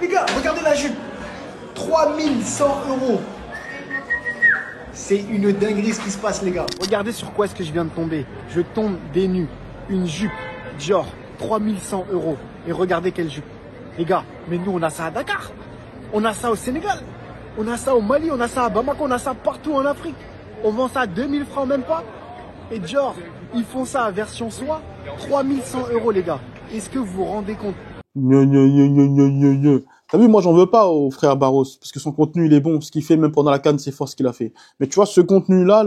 Les gars, regardez la jupe. 3100 €. C'est une dinguerie ce qui se passe, les gars. Regardez sur quoi est-ce que je viens de tomber. Je tombe des nus. Une jupe Dior, 3100 €. Et regardez quelle jupe. Les gars, mais nous, on a ça à Dakar. On a ça au Sénégal. On a ça au Mali. On a ça à Bamako. On a ça partout en Afrique. On vend ça à 2000 francs, même pas. Et Dior, ils font ça à version soie. 3100 €, les gars. Est-ce que vous vous rendez compte? T'as vu, moi, j'en veux pas au frère Barros, parce que son contenu, il est bon. Ce qu'il fait, même pendant la CAN, c'est fort ce qu'il a fait. Mais tu vois, ce contenu-là,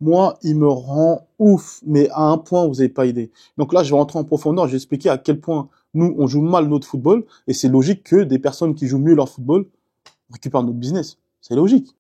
moi, il me rend ouf, mais à un point, vous avez pas idée. Donc là, je vais rentrer en profondeur, je vais expliquer à quel point nous, on joue mal notre football, et c'est logique que des personnes qui jouent mieux leur football récupèrent notre business. C'est logique.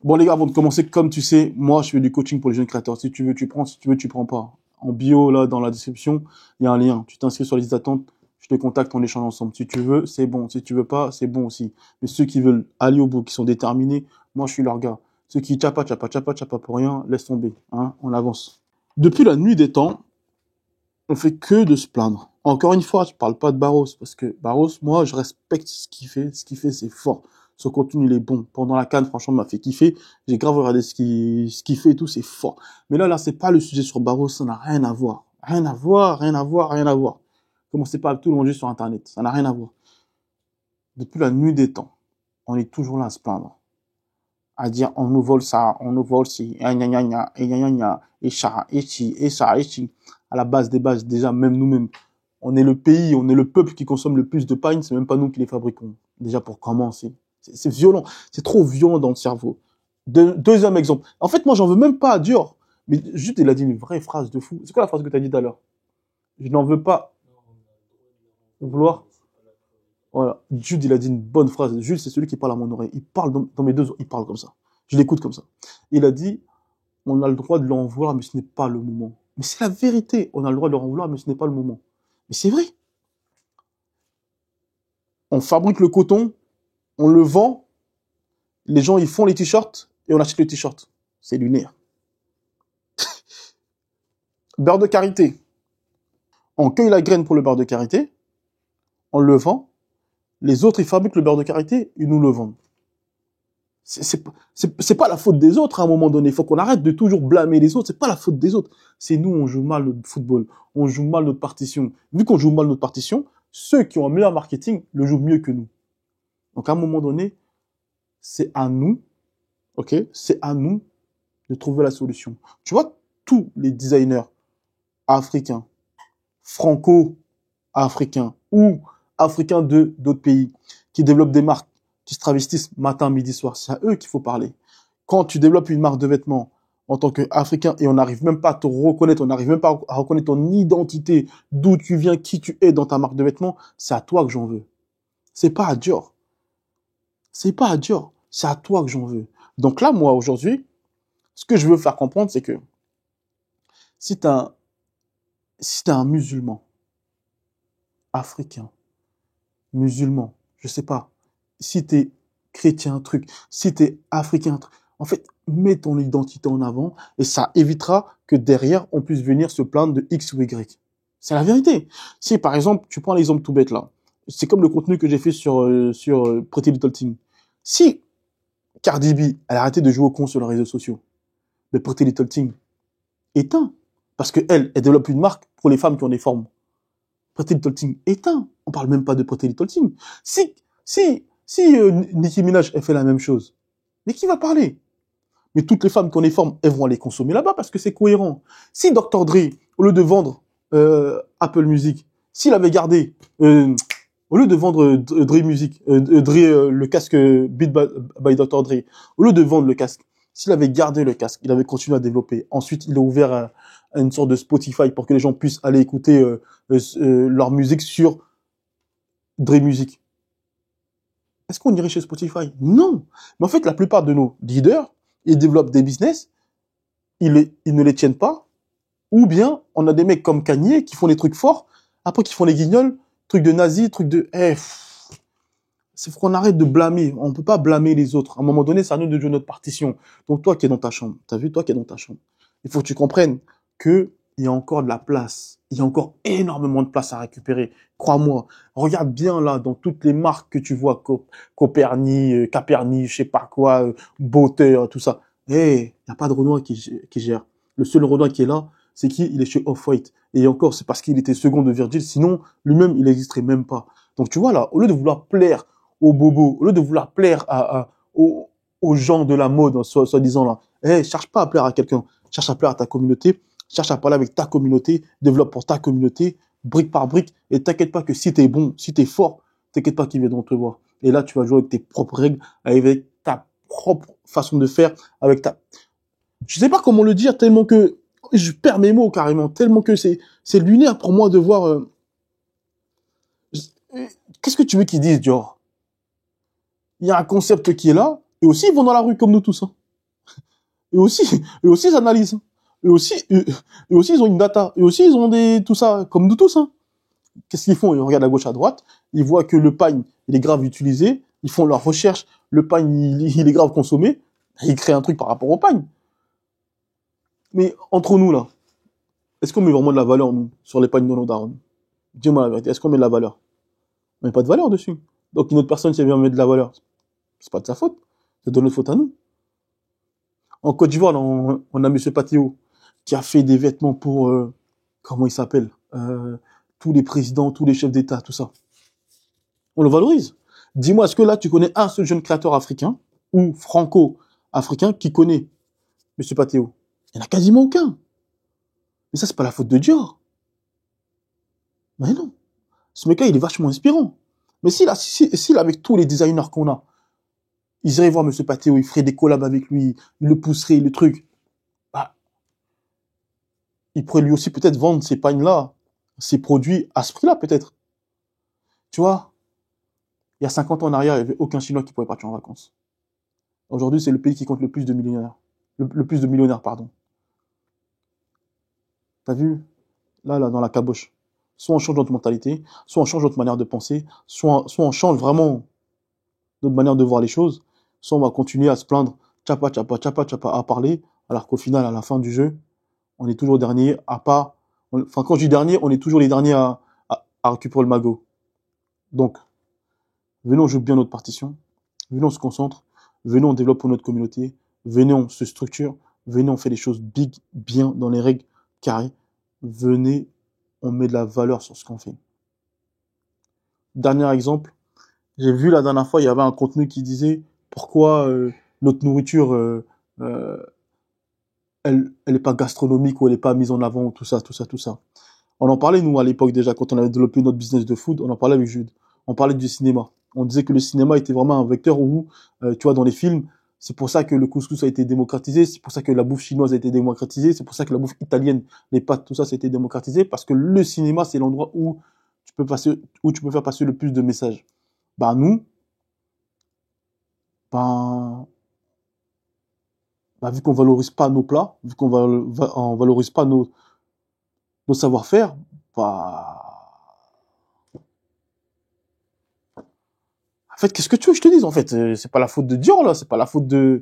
Bon les gars, avant de commencer, comme tu sais, moi je fais du coaching pour les jeunes créateurs. Si tu veux, tu prends. Si tu veux, tu prends pas. En bio, là, dans la description, il y a un lien. Tu t'inscris sur la liste d'attente, je te contacte, on échange ensemble. Si tu veux, c'est bon. Si tu veux pas, c'est bon aussi. Mais ceux qui veulent aller au bout, qui sont déterminés, moi je suis leur gars. Ceux qui tchapa pour rien, laisse tomber. Hein, on avance. Depuis la nuit des temps, on fait que de se plaindre. Encore une fois, je parle pas de Barros, parce que Barros, moi, je respecte ce qu'il fait. Ce qu'il fait, c'est fort. Son contenu, il est bon. Pendant la CAN, franchement, m'a fait kiffer. J'ai grave regardé ce qu'il fait et tout, c'est fort. Mais là, c'est pas le sujet sur Barros, ça n'a rien à voir. Rien à voir. Commencez pas à tout le monde sur Internet. Ça n'a rien à voir. Depuis la nuit des temps, on est toujours là à se plaindre. À dire, on nous vole ça, on nous vole ci, et ça, et ci, et ça, et ci. À la base des bases, déjà, même nous-mêmes, on est le pays, on est le peuple qui consomme le plus de pain, c'est même pas nous qui les fabriquons. Déjà, pour commencer. C'est violent. C'est trop violent dans le cerveau. Deuxième exemple. En fait, moi, j'en veux même pas à Dior. Mais juste, il a dit une vraie phrase de fou. C'est quoi la phrase que tu as dit tout à l'heure? Je n'en veux pas vouloir. Voilà. Jude, il a dit une bonne phrase. Jude, c'est celui qui parle à mon oreille. Il parle dans mes deux oreilles. Il parle comme ça. Je l'écoute comme ça. Il a dit, on a le droit de l'en vouloir, mais ce n'est pas le moment. Mais c'est la vérité. On a le droit de l'en vouloir, mais ce n'est pas le moment. Mais c'est vrai. On fabrique le coton, on le vend, les gens, ils font les t-shirts, et on achète les t-shirts. C'est lunaire. Beurre de karité. On cueille la graine pour le beurre de karité, on le vend, les autres, ils fabriquent le beurre de karité, ils nous le vendent. C'est pas la faute des autres à un moment donné. Il faut qu'on arrête de toujours blâmer les autres. C'est pas la faute des autres. C'est nous, on joue mal notre football. On joue mal notre partition. Vu qu'on joue mal notre partition, ceux qui ont un meilleur marketing le jouent mieux que nous. Donc, à un moment donné, c'est à nous, ok? C'est à nous de trouver la solution. Tu vois, tous les designers africains, franco-africains ou africains de d'autres pays qui développent des marques, qui se travestissent matin, midi, soir, c'est à eux qu'il faut parler. Quand tu développes une marque de vêtements en tant qu'Africain et on n'arrive même pas à te reconnaître, on n'arrive même pas à reconnaître ton identité, d'où tu viens, qui tu es dans ta marque de vêtements, c'est à toi que j'en veux. C'est pas à Dior. C'est pas à Dior. C'est à toi que j'en veux. Donc là, moi, aujourd'hui, ce que je veux faire comprendre, c'est que si t'es un musulman, africain, musulman, je sais pas, si t'es chrétien, si t'es africain, en fait, mets ton identité en avant et ça évitera que derrière, on puisse venir se plaindre de X ou Y. C'est la vérité. Si, par exemple, tu prends l'exemple tout bête là, c'est comme le contenu que j'ai fait sur Pretty Little Thing. Si Cardi B, elle a arrêté de jouer au con sur les réseaux sociaux, mais Pretty Little Thing, éteint. Parce que elle développe une marque pour les femmes qui ont des formes. Pretty Little Thing, éteint. On parle même pas de Pretty Little Thing. Si Nicki Minaj, elle fait la même chose, mais qui va parler? Mais toutes les femmes qu'on les forme, elles vont aller consommer là-bas parce que c'est cohérent. Si Dr. Dre, au lieu de vendre Apple Music, s'il avait gardé, au lieu de vendre Dre Music, le casque Beat by Dr. Dre, au lieu de vendre le casque, s'il avait gardé le casque, il avait continué à développer. Ensuite, il a ouvert une sorte de Spotify pour que les gens puissent aller écouter leur musique sur Dre Music. Est-ce qu'on irait chez Spotify? Non. Mais en fait, la plupart de nos leaders, ils développent des business, ils ne les tiennent pas, ou bien on a des mecs comme Kanye qui font des trucs forts, après qui font les guignols, trucs de nazis, trucs de... c'est qu'on arrête de blâmer. On peut pas blâmer les autres. À un moment donné, c'est à nous de jouer notre partition. Donc toi qui es dans ta chambre, t'as vu, toi qui es dans ta chambre, il faut que tu comprennes que il y a encore de la place. Il y a encore énormément de place à récupérer. Crois-moi. Regarde bien là, dans toutes les marques que tu vois, Coperni, Caperni, je sais pas quoi, Botter, tout ça. Il n'y a pas de Renoir qui gère. Le seul Renoir qui est là, c'est qui? Il est chez Off-White. Et encore, c'est parce qu'il était second de Virgil. Sinon, lui-même, il n'existerait même pas. Donc tu vois là, au lieu de vouloir plaire aux bobos, au lieu de vouloir plaire aux gens de la mode, soi-disant là, cherche pas à plaire à quelqu'un. Cherche à plaire à ta communauté. Cherche à parler avec ta communauté, développe pour ta communauté, brique par brique, et t'inquiète pas que si t'es bon, si t'es fort, t'inquiète pas qu'ils viendront te voir. Et là, tu vas jouer avec tes propres règles, avec ta propre façon de faire, avec ta... Je sais pas comment le dire, tellement que je perds mes mots carrément, tellement que c'est lunaire pour moi de voir... Qu'est-ce que tu veux qu'ils disent, Dior? Il y a un concept qui est là, et aussi ils vont dans la rue comme nous tous. Hein. Et aussi ils analysent. Et aussi, ils ont une data. Et aussi, ils ont tout ça, comme nous tous, hein. Qu'est-ce qu'ils font? Ils regardent à gauche, à droite. Ils voient que le pagne, il est grave utilisé. Ils font leur recherche. Le pagne, il est grave consommé. Ils créent un truc par rapport au pagne. Mais, entre nous, là, est-ce qu'on met vraiment de la valeur, nous, sur les pagnes de nos darons? Dis-moi la vérité. Est-ce qu'on met de la valeur? On met pas de valeur dessus. Donc, une autre personne, si elle vient mettre de la valeur, c'est pas de sa faute. C'est de notre faute à nous. En Côte d'Ivoire, là, on a Monsieur Patio, qui a fait des vêtements pour, comment il s'appelle, tous les présidents, tous les chefs d'État, tout ça. On le valorise. Dis-moi, est-ce que là, tu connais un seul jeune créateur africain ou franco-africain qui connaît Monsieur Pateo? Il n'y en a quasiment aucun. Mais ça, c'est pas la faute de Dior. Mais non. Ce mec-là, il est vachement inspirant. Mais s'il avec tous les designers qu'on a, ils iraient voir Monsieur Pateo, ils feraient des collabs avec lui, ils le pousseraient, le truc. Il pourrait lui aussi peut-être vendre ces pagnes-là, ces produits à ce prix-là peut-être. Tu vois, il y a 50 ans en arrière, il n'y avait aucun Chinois qui pouvait partir en vacances. Aujourd'hui, c'est le pays qui compte le plus de millionnaires. Le plus de millionnaires, pardon. T'as vu? Là, dans la caboche. Soit on change notre mentalité, soit on change notre manière de penser, soit on change vraiment notre manière de voir les choses, soit on va continuer à se plaindre, tchapa, tchapa, tchapa, tchapa, à parler, alors qu'au final, à la fin du jeu, on est toujours dernier, enfin, quand je dis dernier, on est toujours les derniers à récupérer le magot. Donc, venons, on joue bien notre partition. Venons, on se concentre. Venons, on développe pour notre communauté. Venez, on se structure. Venez, on fait les choses big, bien, dans les règles carrées. Venez, on met de la valeur sur ce qu'on fait. Dernier exemple. J'ai vu la dernière fois, il y avait un contenu qui disait pourquoi notre nourriture, elle est pas gastronomique ou elle est pas mise en avant, tout ça. On en parlait, nous, à l'époque, déjà, quand on avait développé notre business de food, on en parlait avec Jude. On parlait du cinéma. On disait que le cinéma était vraiment un vecteur où, tu vois, dans les films, c'est pour ça que le couscous a été démocratisé, c'est pour ça que la bouffe chinoise a été démocratisée, c'est pour ça que la bouffe italienne, les pâtes, tout ça, ça a été démocratisé, parce que le cinéma, c'est l'endroit où tu peux faire passer le plus de messages. Nous, vu qu'on valorise pas nos plats, vu qu'on on valorise pas nos savoir-faire, en fait, qu'est-ce que tu veux que je te dise, en fait? C'est pas la faute de Dior, là, c'est pas la faute de...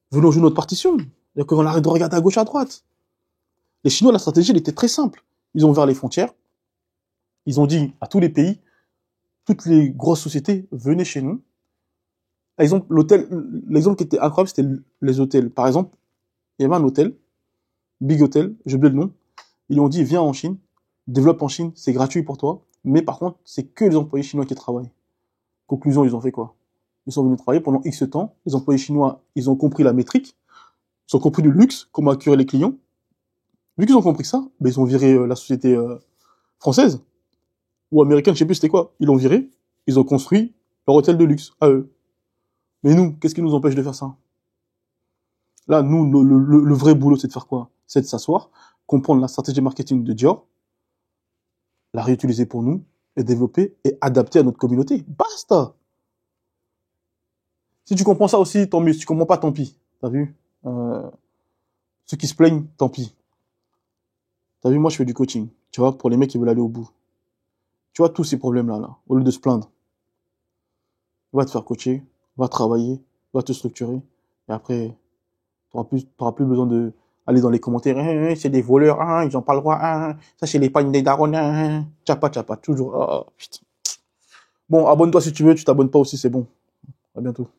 Venons jouer notre partition. C'est-à-dire qu'on arrête de regarder à gauche, à droite. Les Chinois, la stratégie, elle était très simple. Ils ont ouvert les frontières. Ils ont dit à tous les pays, toutes les grosses sociétés, venez chez nous. L'exemple qui était incroyable, c'était les hôtels. Par exemple, il y avait un hôtel, Big Hotel, j'ai oublié le nom. Ils ont dit, viens en Chine, développe en Chine, c'est gratuit pour toi. Mais par contre, c'est que les employés chinois qui travaillent. Conclusion, ils ont fait quoi? Ils sont venus travailler pendant X temps. Les employés chinois, ils ont compris la métrique. Ils ont compris le luxe, comment accueillir les clients. Vu qu'ils ont compris ça, ben, ils ont viré la société française ou américaine, je sais plus c'était quoi. Ils l'ont viré. Ils ont construit leur hôtel de luxe à eux. Mais nous, qu'est-ce qui nous empêche de faire ça? Là, nous, le vrai boulot, c'est de faire quoi? C'est de s'asseoir, comprendre la stratégie marketing de Dior, la réutiliser pour nous, et développer et adapter à notre communauté. Basta! Si tu comprends ça aussi, tant mieux. Si tu comprends pas, tant pis. T'as vu? Ceux qui se plaignent, tant pis. T'as vu, moi, je fais du coaching. Tu vois, pour les mecs qui veulent aller au bout. Tu vois, tous ces problèmes-là, là, au lieu de se plaindre, va te faire coacher, va travailler, va te structurer, et après, t'auras plus besoin de aller dans les commentaires, c'est des voleurs, ils ont pas le droit, ça c'est les pagnes des darons, tchapa, toujours, putain. Bon, abonne-toi si tu veux, tu t'abonnes pas aussi, c'est bon. À bientôt.